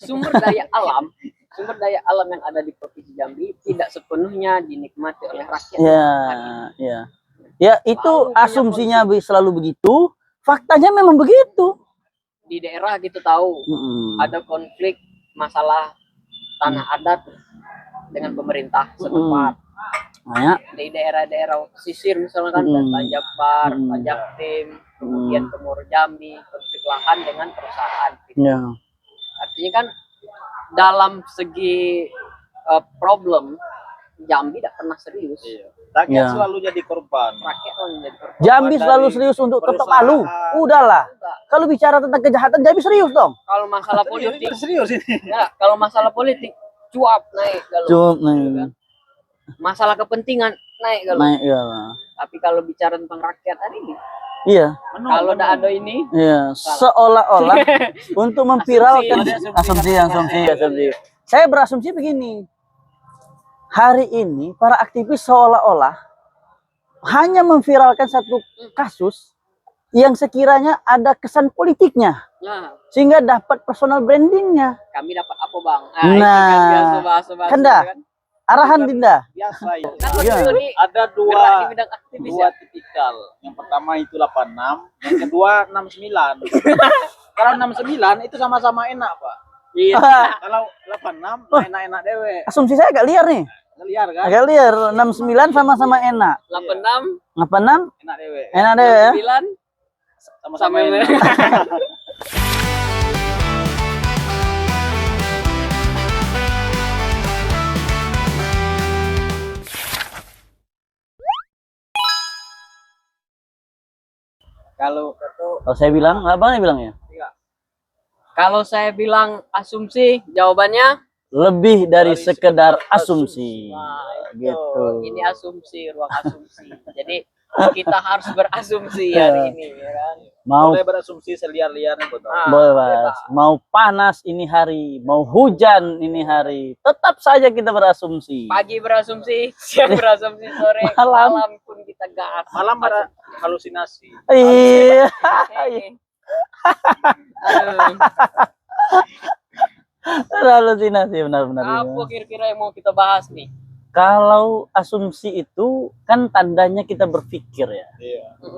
sumber daya alam yang ada di Provinsi Jambi tidak sepenuhnya dinikmati oleh rakyat. Ya, itu asumsinya selalu begitu, faktanya memang begitu. Di daerah kita tahu ada konflik masalah tanah adat dengan pemerintah setempat. Di daerah-daerah pesisir misalnya kan, Tanjabbar, Tanjabtim, kemudian Timur Jambi, konflik lahan dengan perusahaan. Artinya kan dalam segi problem Jambi tidak pernah serius. Rakyat selalu jadi korban. Jambi selalu serius untuk ketok palu. Udahlah. Kalau bicara tentang kejahatan Jambi serius dong. Kalau masalah politik serius ini. Ya, kalau masalah politik cuap naik kalau. Cuap naik. Masalah kepentingan naik kalau. Tapi kalau bicara tentang rakyat hari ini. Iya. Kalau tidak ada ini. Iya. Seolah-olah untuk memviralkan asumsi. Saya berasumsi begini. Hari ini para aktivis seolah-olah hanya memviralkan satu kasus yang sekiranya ada kesan politiknya, sehingga dapat personal brandingnya. Kami dapat apa bang? Kan dah arahan Dinda. Biasa ya. Ada dua tipikal. Yang pertama itu 86, yang kedua 69. Kalau 69 itu sama-sama enak pak. Iya. Kalau 86 enak-enak dewe. Asumsi saya agak liar nih. Liar kan? Agak liar. 69 sama-sama enak. 86 enak dewe. Enak dewe ya. 9 sama-sama enak. Kalau saya bilang, apa bilangnya? Kalau saya bilang asumsi, jawabannya lebih dari sekedar asumsi. Gitu. Ini asumsi, ruang asumsi. Jadi kita harus berasumsi hari ini, ya kan? Boleh berasumsi seliar-liarnya bebas. Mau panas ini hari, mau hujan ini hari, tetap saja kita berasumsi. Pagi berasumsi, siang berasumsi, sore, malam pun kita gas. Malam berhalusinasi. Iya. Halusinasi benar-benar. Apa kira-kira yang mau kita bahas nih? Kalau asumsi itu kan tandanya kita berpikir ya.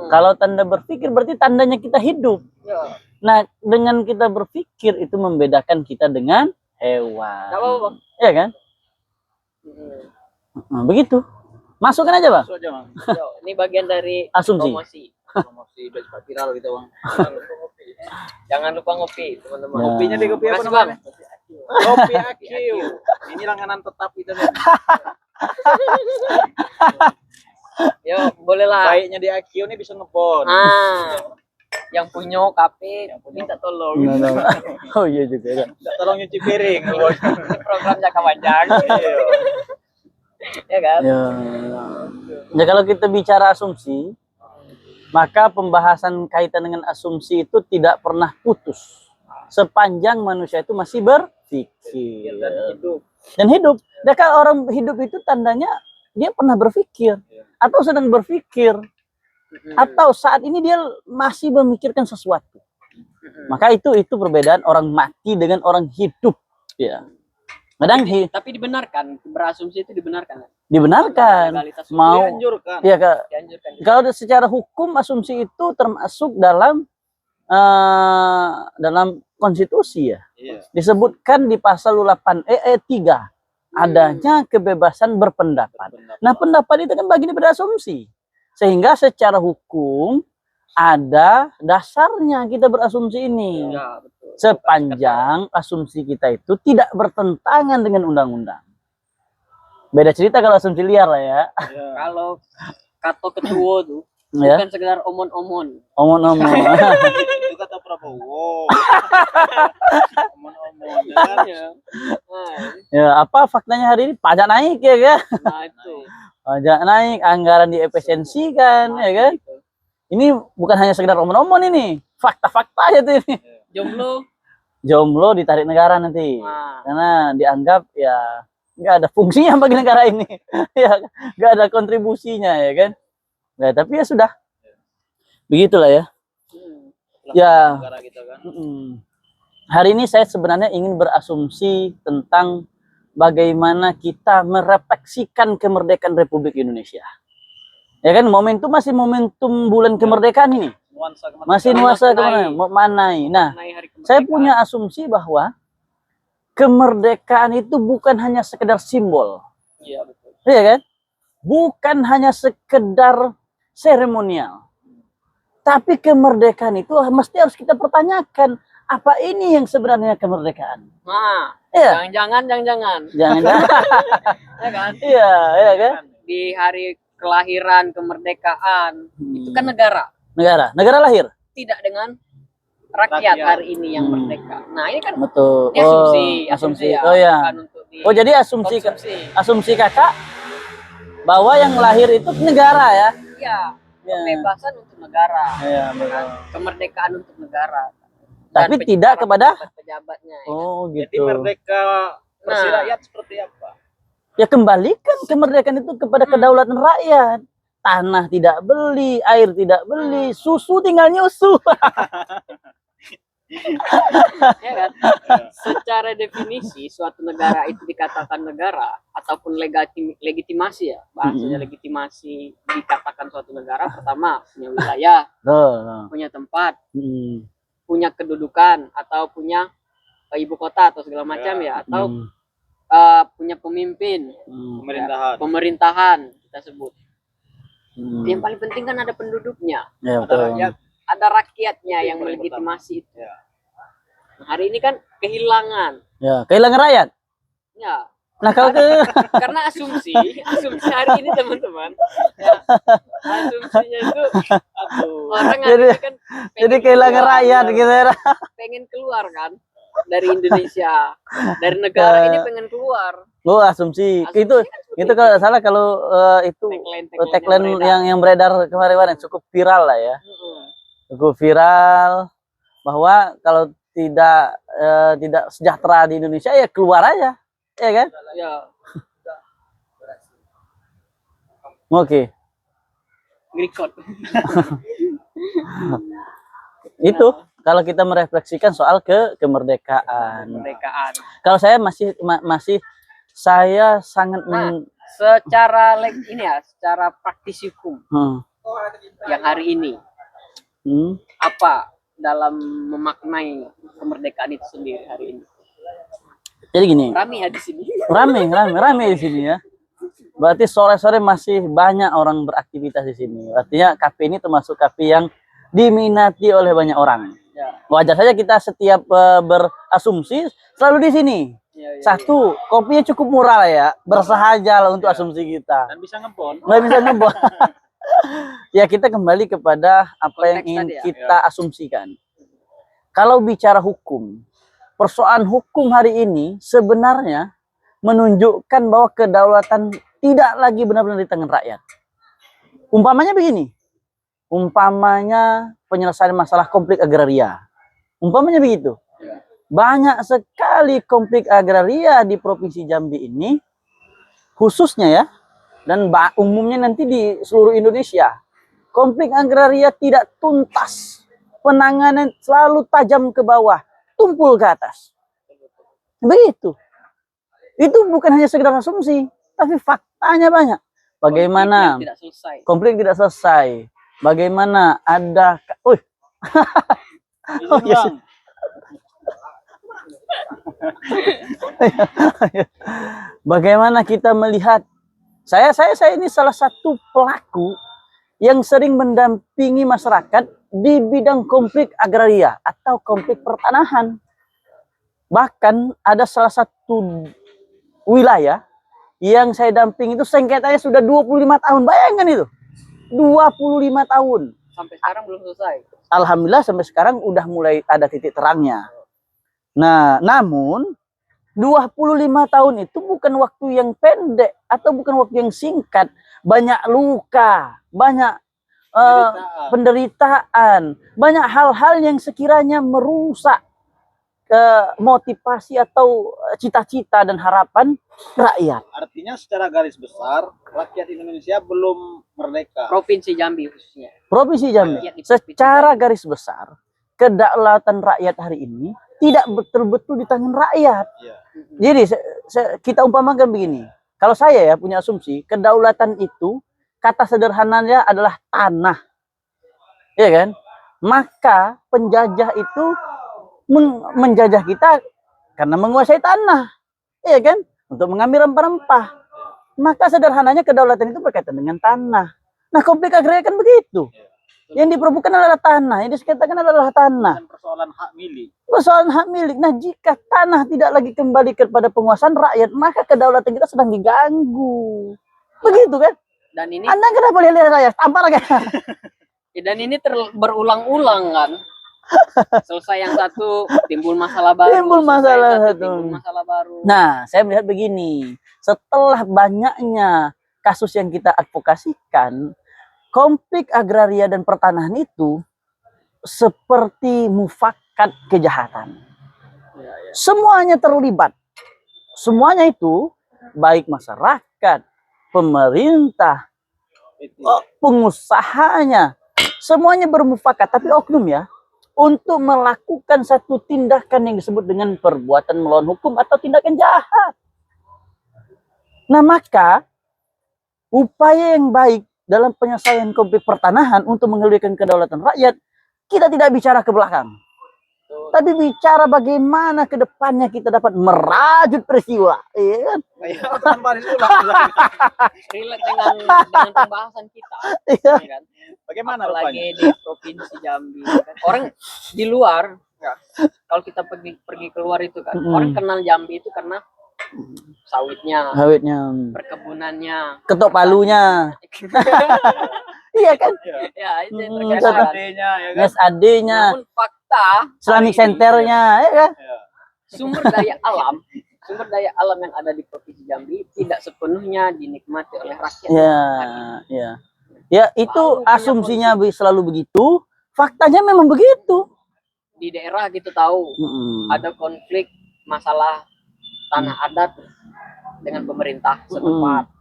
Kalau tanda berpikir berarti tandanya kita hidup. Nah, dengan kita berpikir itu membedakan kita dengan hewan. Iya kan? Nah, begitu. Masukkan aja, Bang. Ini bagian dari asumsi. Promosi viral gitu, Bang. Jangan lupa ngopi, teman-teman. Kopinya di kopi apa namanya? Kopi AQ. Ini langganan tetap kita. Yo, bolehlah. Baiknya di AQ ini bisa ngepon. Yang punya kafe minta tolong. Oh iya juga. Tolong nyuci piring. Ini program jangka panjang. Ya kan? Ya, kalau kita bicara asumsi, maka pembahasan kaitan dengan asumsi itu tidak pernah putus sepanjang manusia itu masih berpikir dan hidup. Dan kalau orang hidup itu tandanya dia pernah berpikir atau sedang berpikir atau saat ini dia masih memikirkan sesuatu. Maka itu perbedaan orang mati dengan orang hidup. Ya. Tapi dibenarkan, berasumsi itu dibenarkan. Dibenarkan. Mau dianjurkan. Ya, kalau secara hukum asumsi itu termasuk dalam konstitusi ya. Disebutkan di pasal 8 3 adanya kebebasan berpendapat. Nah, pendapat itu kan bagian dari asumsi. Sehingga secara hukum ada dasarnya kita berasumsi ini. Ya, betul. Sepanjang asumsi kita itu tidak bertentangan dengan undang-undang. Beda cerita kalau asumsi liar lah ya. Kalau kata ketua tuh bukan sekedar omon-omon. Omon-omon. Itu kata Prabowo. Omon-omon ya. Ya, apa faktanya hari ini? Pajak naik ya kan? Nah, itu. Pajak naik, anggaran diefisiensikan ya kan? Ini bukan hanya sekedar omon-omon ini. Fakta-fakta aja tuh ini. Jomblo ditarik negara nanti. Karena dianggap ya nggak ada fungsinya bagi negara ini. Ya, nggak ada kontribusinya ya kan? Nah, tapi ya sudah. Begitulah ya. Ya. hari ini saya sebenarnya ingin berasumsi tentang bagaimana kita merefleksikan kemerdekaan Republik Indonesia. Ya kan, momentum masih momentum bulan kemerdekaan ini. Nuansa kemerdekaan. Masih nuansa kemana? Manai. Nah, Hari kemerdekaan. saya punya asumsi bahwa kemerdekaan itu bukan hanya sekedar simbol. Iya betul. Iya kan? Bukan hanya sekedar seremonial. Tapi kemerdekaan itu mesti harus kita pertanyakan, apa ini yang sebenarnya kemerdekaan? Nah, Iya. jangan. Jangan Ya kan? iya, iya kan? Di hari kelahiran kemerdekaan itu kan negara, Negara lahir. tidak dengan rakyat hari ini yang merdeka. Nah, ini kan Betul. ini asumsi ya. Oh ya. Bukan untuk Oh, jadi asumsi konsumsi. Kakak bahwa yang lahir itu negara ya? Iya, Ya. kebebasan untuk negara. Iya, betul. Kemerdekaan untuk negara. Tapi Dan tidak kepada pejabatnya. Ya. Oh, Jadi gitu. merdeka versi Nah. rakyat seperti apa? Ya kembalikan kemerdekaan itu kepada kedaulatan rakyat. Tanah tidak beli, air tidak beli, susu tinggal nyusu. Ya kan? Secara definisi suatu negara itu dikatakan negara ataupun legitimasi ya, bahasanya legitimasi dikatakan suatu negara, pertama punya wilayah, Tuh. punya tempat, Hmm. punya kedudukan atau punya ibu kota atau segala macam ya, atau punya pemimpin, pemerintahan kita sebut. Yang paling penting kan ada penduduknya, Ya, Ada betul. rakyat. ada rakyatnya yang paling melegitimasi itu. Ya. Nah, hari ini kan kehilangan, Ya, kehilangan rakyat. ya. Nah, kalau Karena asumsi hari ini teman-teman, ya, asumsinya itu orang hari Jadi- ini kan jadi kehilangan keluar, rakyat gitu ya. pengen keluar kan dari Indonesia, dari negara ini pengen keluar. Oh, asumsi. Asumsi Itu kan seperti itu kalau nggak salah kalau itu tagline yang beredar kemarin cukup viral lah ya. Cukup viral bahwa kalau tidak sejahtera di Indonesia ya keluar aja. Ya kan? Ya, Oke. record. Itu kalau kita merefleksikan soal kemerdekaan. Kemerdekaan. Kalau saya masih saya sangat Nah, secara ini ya, secara praktis hukum Hmm. yang hari ini Hmm. apa dalam memaknai kemerdekaan itu sendiri hari ini? Jadi gini, Rame ya di sini. rame di sini ya. Berarti sore-sore masih banyak orang beraktivitas di sini. Artinya kafe ini termasuk kafe yang diminati oleh banyak orang. Ya. Wajar saja kita setiap berasumsi selalu di sini. Ya, ya, Satu, kopinya cukup murah lah ya, bersahaja lah untuk asumsi kita. Dan bisa ngebon. Nggak bisa ngebon. Ya kita kembali kepada apa yang Konteks ingin tadi ya. kita asumsikan. Kalau bicara hukum, persoalan hukum hari ini sebenarnya menunjukkan bahwa kedaulatan tidak lagi benar-benar di tangan rakyat. Umpamanya begini, umpamanya penyelesaian masalah konflik agraria. Umpamanya begitu. Banyak sekali konflik agraria di Provinsi Jambi ini, khususnya ya, dan umumnya nanti di seluruh Indonesia. Konflik agraria tidak tuntas. Penanganan selalu tajam ke bawah, tumpul ke atas. Begitu. Itu bukan hanya sekedar asumsi, tapi faktanya banyak. Bagaimana konflik tidak selesai? Bagaimana ada oh yes. Bagaimana kita melihat saya ini salah satu pelaku yang sering mendampingi masyarakat di bidang konflik agraria atau konflik pertanahan. Bahkan ada salah satu wilayah yang saya damping itu sengketanya sudah 25 tahun. Bayangkan itu. 25 tahun. Sampai sekarang belum selesai. Alhamdulillah sampai sekarang udah mulai ada titik terangnya. Nah, namun 25 tahun itu bukan waktu yang pendek atau bukan waktu yang singkat. Banyak luka, banyak penderitaan, banyak hal-hal yang sekiranya merusak motivasi atau cita-cita dan harapan rakyat. Artinya secara garis besar rakyat Indonesia belum merdeka. Provinsi Jambi khususnya. Provinsi Jambi secara garis besar kedaulatan rakyat hari ini tidak betul-betul di tangan rakyat. Iya. Jadi kita umpamakan begini, kalau saya ya punya asumsi, kedaulatan itu kata sederhananya adalah tanah, ya kan? Maka penjajah itu menjajah kita karena menguasai tanah, ya kan? Untuk mengambil rempah-rempah. Maka sederhananya kedaulatan itu berkaitan dengan tanah. Nah, konflik agraria kan begitu. Yang diperebutkan adalah tanah, yang disekitakan adalah tanah. Dan persoalan hak milik. Persoalan hak milik. Nah, jika tanah tidak lagi kembali kepada penguasaan rakyat, maka kedaulatan kita sedang diganggu. Begitu kan? Dan ini Anda kenapa lihat saya? Tampar kan? dan ini berulang-ulang kan. Selesai yang satu timbul masalah baru. Timbul selesai masalah yang satu. timbul masalah baru. Nah, saya melihat begini. Setelah banyaknya kasus yang kita advokasikan, konflik agraria dan pertanahan itu seperti mufakat kejahatan. Semuanya terlibat. Semuanya itu baik masyarakat, pemerintah, pengusahanya, semuanya bermufakat. Tapi oknum ya, untuk melakukan satu tindakan yang disebut dengan perbuatan melawan hukum atau tindakan jahat. Nah, maka upaya yang baik dalam penyelesaian konflik pertanahan untuk menggulirkan kedaulatan rakyat, kita tidak bicara ke belakang. Tapi bicara bagaimana ke depannya kita dapat merajut peristiwa. Iya kan? Relate dengan pembahasan kita. Iya. Ya kan? Bagaimana Apalagi rupanya? di Provinsi Jambi. Kan? Orang di luar, ya, kalau kita pergi keluar itu kan, orang kenal Jambi itu karena sawitnya, perkebunannya, ketok palunya. Iya kan? ya itu yang Ketok terkenal. SAD-nya, ya kan? SAD-nya, Namun fakta Islamic hari ini, Center-nya, ya kan? sumber daya alam yang ada di Provinsi Jambi tidak sepenuhnya dinikmati oleh rakyat. Ya, itu asumsinya selalu begitu, faktanya memang begitu. Di daerah gitu tahu ada konflik masalah tanah adat dengan pemerintah setempat.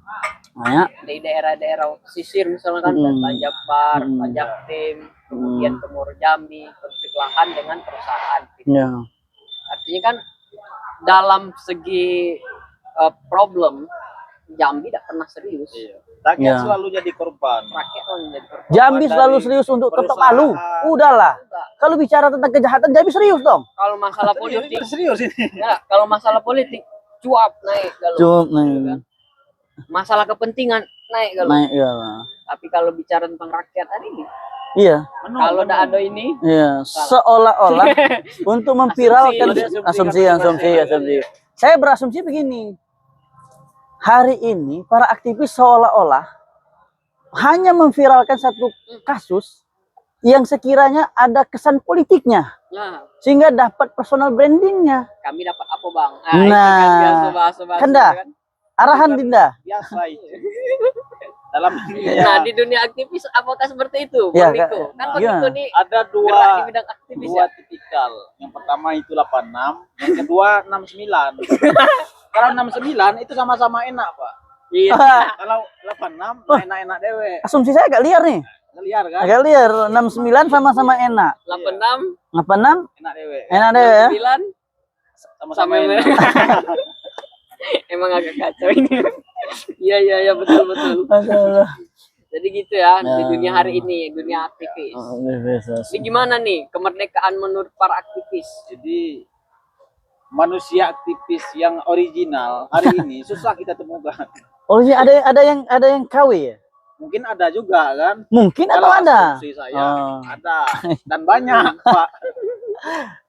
Di daerah-daerah pesisir misalnya kan Tanjak Bar, Tanjak Tim, kemudian Kemur Jambi, konflik lahan dengan perusahaan. Gitu. Artinya kan dalam segi problem Jambi tidak pernah serius. Rakyat selalu jadi korban. Rakyat selalu jadi korban. Jambi selalu serius untuk ketok palu. Udahlah. Kalau bicara tentang kejahatan Jambi serius dong. Kalau masalah politik Serius ini. ya, kalau masalah politik cuap naik kalau. Cuap naik. Masalah kepentingan naik kalau. Naik ya. Tapi kalau bicara tentang rakyat hari ini, iya. kalau tidak ada ini, iya, seolah-olah untuk memviralkan asumsi. Saya berasumsi begini. Hari ini para aktivis seolah-olah hanya memviralkan satu kasus yang sekiranya ada kesan politiknya, sehingga dapat personal brandingnya. Kami dapat apa bang? Kan dah. Arahan Dinda. Biasa itu. Dalam Nah di dunia aktivis apakah seperti itu, Ya, Bang Niko? Kan Bang iya. Niko nih ada gerak di bidang aktivis dua ya. tipikal. Yang pertama itu 86, yang kedua 69. Kalau 69 itu sama-sama enak, Pak. Iya. Kalau 86 enak-enak dewe. Asumsi saya agak liar nih. Liar kan? Agak liar. 69 sama-sama enak. 86, 86 Enak dewe. enak deh ya. 9 Sama-sama sama enak. emang agak kacau ini. Iya betul. Jadi gitu ya di dunia hari ini, dunia aktivis. Ini gimana nih kemerdekaan menurut para aktivis? Jadi manusia aktivis yang original hari ini susah kita temukan. Oh, ini ada yang KW ya? Mungkin ada juga kan? Mungkin atau Kalau ada? asumsi saya ada dan banyak, Pak.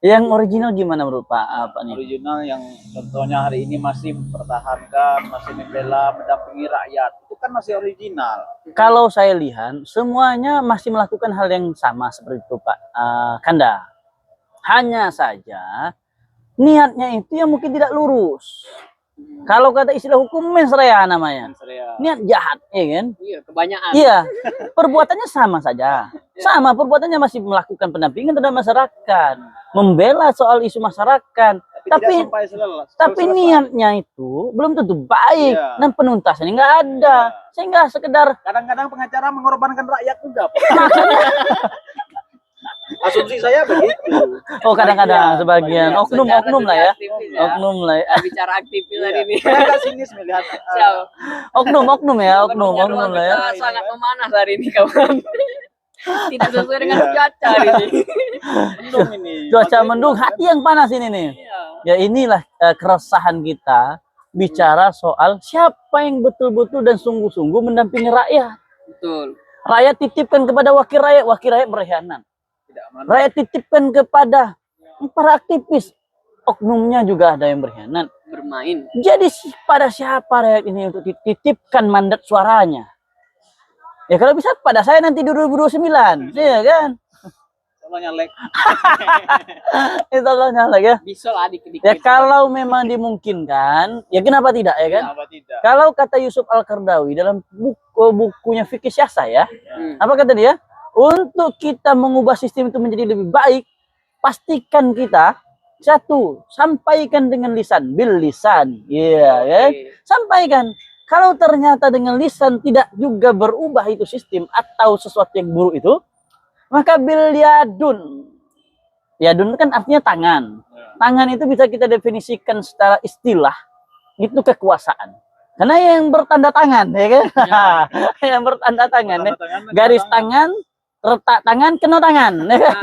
Yang original gimana menurut Pak? Apa nih? Original yang contohnya hari ini masih mempertahankan, masih membela, mendampingi rakyat. Itu kan masih original. Kalau saya lihat semuanya masih melakukan hal yang sama seperti itu Pak Kanda. Hanya saja niatnya itu yang mungkin tidak lurus. Kalau kata istilah hukum mens rea namanya. Niat jahat, ya kan? Iya, kebanyakan. Iya. Perbuatannya sama saja. Sama, perbuatannya masih melakukan pendampingan terhadap masyarakat, membela soal isu masyarakat. Tapi niatnya itu belum tentu baik dan penuntasannya nggak ada. Sehingga sekedar kadang-kadang pengacara mengorbankan rakyat juga. Asumsi saya begitu. Oh, kadang-kadang sebagian oknum-oknum lah ya. Aktivis ya. Oknum lah ya. Bicara aktivis hari ini. Saya agak sinis melihat Siap. Oknum ya, oknum Ruang lah ya. kita sangat memanas hari ini kawan. Tidak sesuai dengan cuaca hari ini. mendung ini. Cuaca mendung, hati yang panas ini nih. Iya. Ya inilah keresahan kita bicara soal siapa yang betul-betul dan sungguh-sungguh mendampingi rakyat. Betul. Rakyat titipkan kepada wakil rakyat berkhianat. Tidak aman. Rakyat titipkan kepada para aktivis, oknumnya juga ada yang berkhianat. Bermain. Jadi pada siapa rakyat ini untuk dititipkan mandat suaranya? Ya kalau bisa pada saya nanti 2029, ya kan? Kalau nyalek. Itu nyala ya. Bisa lah dikit-dikit. Ya kalau memang dimungkinkan, ya kenapa tidak ya kan? Kenapa tidak? Kalau kata Yusuf Al-Qaradawi dalam bukunya Fikih Syahsah ya, apa kata dia? Untuk kita mengubah sistem itu menjadi lebih baik, pastikan kita satu, sampaikan dengan lisan, bil lisan, iya kan? Sampaikan. Kalau ternyata dengan lisan tidak juga berubah itu sistem atau sesuatu yang buruk itu, maka bil yadun. Yadun kan artinya tangan. Tangan itu bisa kita definisikan secara istilah, itu kekuasaan. Karena yang bertanda tangan, ya kan? Ya. Yang bertanda tangan, ya. Garis tangan, retak tangan, kena tangan. Ya kan?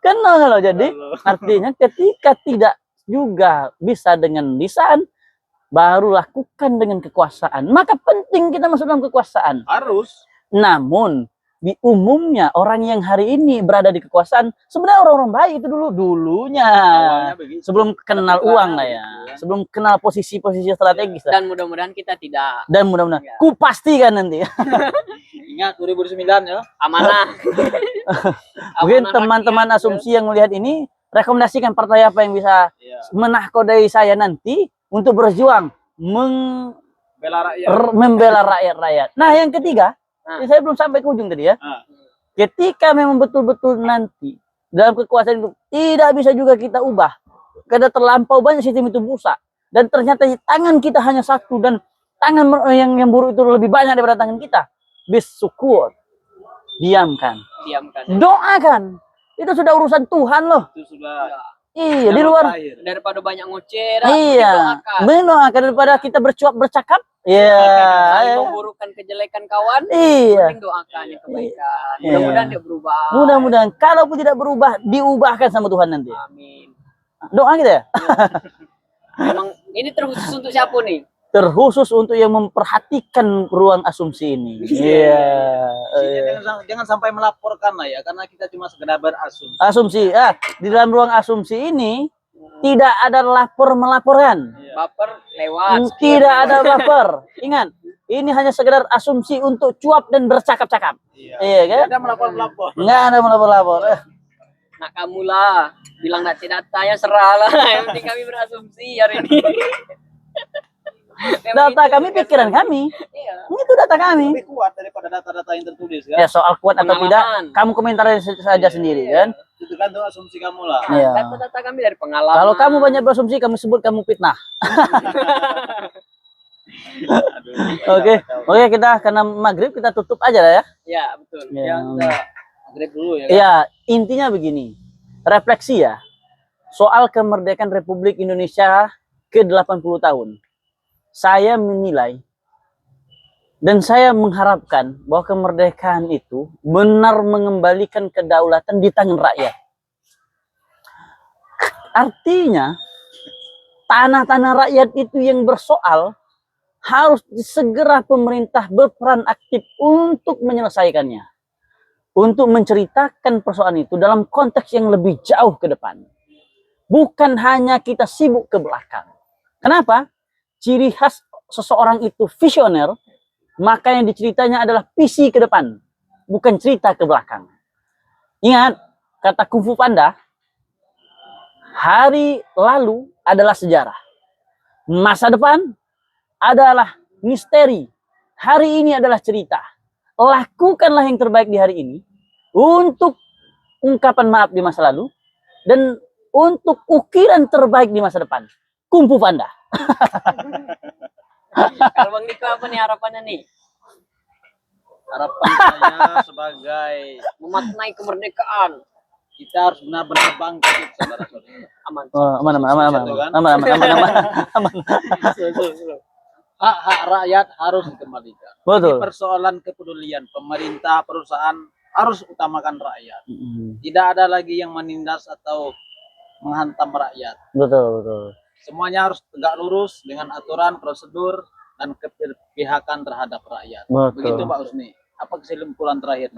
Kena kalau jadi artinya ketika tidak juga bisa dengan lisan, baru lakukan dengan kekuasaan. Maka penting kita masuk dalam kekuasaan. Harus. Namun di umumnya orang yang hari ini berada di kekuasaan sebenarnya orang-orang baik itu dulunya sebelum kenal uang lah ya, sebelum kenal posisi-posisi strategis. Dan mudah-mudahan kita tidak. Dan mudah-mudahan ku pastikan nanti. Ingat 2009 ya. Amanah. Mungkin teman-teman asumsi yang melihat ini rekomendasikan partai apa yang bisa menahkodai saya nanti untuk berjuang membela rakyat. Nah, yang ketiga, saya belum sampai ke ujung tadi ya. Ketika memang betul-betul nanti dalam kekuasaan itu tidak bisa juga kita ubah, karena terlampau banyak sistem itu rusak, dan ternyata tangan kita hanya satu dan tangan yang buruk itu lebih banyak daripada tangan kita. Bersyukur, diamkan, doakan. Itu sudah urusan Tuhan loh. Itu sudah. Iya, di luar daripada banyak ngoceh. Iya, mendoakan daripada kita bercakap. Iya. Memburukkan kejelekan kawan. Iya. Mending doakan yang kebaikan. Mudah-mudahan dia berubah. Mudah-mudahan kalaupun tidak berubah, diubahkan sama Tuhan nanti. Amin. Doa kita ya. Emang ini terkhusus untuk siapa nih? Terkhusus untuk yang memperhatikan ruang asumsi ini. Iya. Jangan sampai melaporkan lah ya, karena kita cuma sekedar berasumsi. Asumsi, di dalam ruang asumsi ini tidak ada melaporkan. Baper lewat. Tidak ada baper. Ingat, ini hanya sekedar asumsi untuk cuap dan bercakap-cakap. Iya kan? Tidak ada melapor-melapor. Nggak ada melapor-lapor. Nak kamu lah, bilang data ya serah lah. Yang penting kami berasumsi hari ini. Data kami, pikiran kami. Iya. Itu data kami. Lebih kuat daripada data-data yang tertulis kan? Ya, soal kuat atau tidak, kamu komentar saja sendiri kan? Itu tergantung asumsi kamu lah. Ya. Data-data kami dari pengalaman. Kalau kamu banyak berasumsi, kamu sebut kamu fitnah. Oke, kita karena maghrib kita tutup aja lah ya. Ya, betul. Ya. Maghrib dulu ya. Iya, intinya begini. Refleksi ya. Soal kemerdekaan Republik Indonesia ke 80 tahun. Saya menilai dan saya mengharapkan bahwa kemerdekaan itu benar mengembalikan kedaulatan di tangan rakyat. Artinya, tanah-tanah rakyat itu yang bersoal harus segera pemerintah berperan aktif untuk menyelesaikannya. Untuk menceritakan persoalan itu dalam konteks yang lebih jauh ke depan. Bukan hanya kita sibuk ke belakang. Kenapa? Ciri khas seseorang itu visioner, maka yang diceritanya adalah visi ke depan, bukan cerita ke belakang. Ingat, kata Kung Fu Panda, hari lalu adalah sejarah. Masa depan adalah misteri. Hari ini adalah cerita. Lakukanlah yang terbaik di hari ini untuk ungkapan maaf di masa lalu dan untuk ukiran terbaik di masa depan. Kung Fu Panda. Kalau Bang Niko apa nih harapannya nih? Harapan saya sebagai memaknai kemerdekaan. kita harus benar-benar bangkit, saudara-saudara. Aman. Oh, aman. Hak-hak rakyat harus dikembalikan. Betul. Ini persoalan kepedulian pemerintah, perusahaan harus utamakan rakyat. Mm, Tidak ada lagi yang menindas atau menghantam rakyat. betul. Semuanya harus tegak lurus dengan aturan, prosedur, dan keberpihakan terhadap rakyat. Betul. Begitu Pak Usni. Apa kesimpulan terakhir?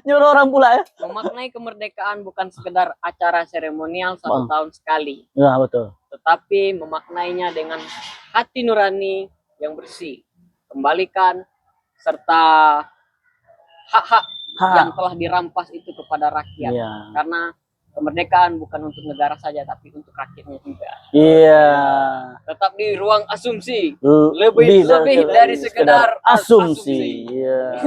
Nyuruh orang pula ya. Memaknai kemerdekaan bukan sekedar acara seremonial 1 tahun sekali, Ya, betul. tetapi memaknainya dengan hati nurani yang bersih. Kembalikan serta hak-hak yang telah dirampas itu kepada rakyat. Iya. Karena kemerdekaan bukan untuk negara saja, tapi untuk rakyatnya juga. Iya. Tetap di ruang asumsi. Lebih Lebih dari sekedar asumsi. Iya.